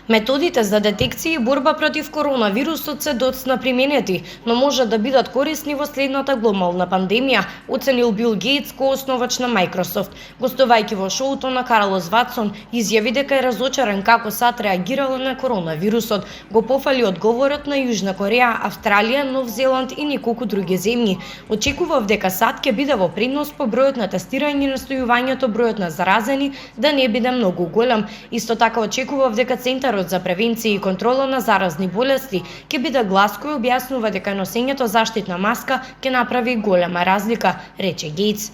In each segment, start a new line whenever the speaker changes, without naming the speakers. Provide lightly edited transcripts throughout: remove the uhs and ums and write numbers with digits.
Методите за детекција и борба против коронавирусот се доцна применети, но може да бидат корисни во следната глобална пандемија, оценил Бил Гейтс, коосновач на Microsoft. Гостувајќи во шоуто на Карлос Ватсон, изјави дека е разочарен како САД реагирала на коронавирусот. Го пофали одговорот на Јужна Кореја, Австралија, Нов Зеланд и неколку други земји. Очекував дека САД ќе биде во предност по бројот на тестирање и настојувањето бројот на заразени да не биде многу голем. Исто така очекував дека Центарот за превенција и контрола на заразни болести ќе биде глас кој објаснува дека носењето заштитна маска ќе направи голема разлика, рече Гейтс.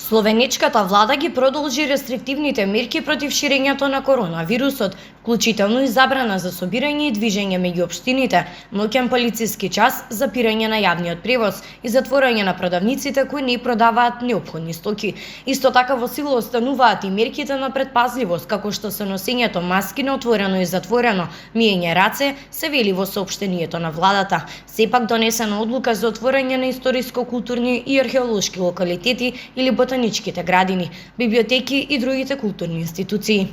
Словенечката влада ги продолжи рестриктивните мерки против ширењето на коронавирусот, вклучително и забрана за собирање и движење меѓу општините, ноќен полициски час, запирање на јавниот превоз и затворање на продавниците кои не продаваат неопходни стоки. Исто така во сила остануваат и мерките на предпазливост, како што се носењето маски на отворено и затворено, миење раце, се вели во соопштението на владата. Сепак донесена одлука за отворање на историско-културни и археолошки локалитети или ботаничките градини, библиотеки и другите културни институции.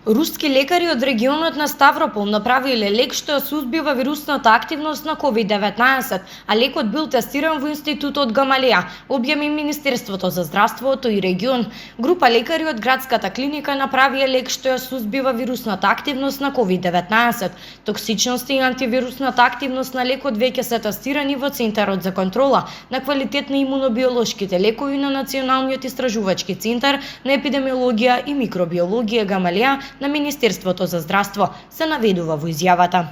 Руски лекари од регионот на Ставропол направиле лек што ја сузбива вирусната активност на COVID-19, а лекот бил тестиран во Институтот Гамалеја, објави Министерството за здравството и регион. Група лекари од градската клиника направија лек што ја сузбива вирусната активност на COVID-19. Токсичноста и антивирусната активност на лекот веќе се тестирани во Центарот за контрола на квалитет на имунобиолошките лекови на Националниот истражувачки центар на епидемиологија и микробиологија Гамалеја на Министерството за здравство, се наведува во изјавата.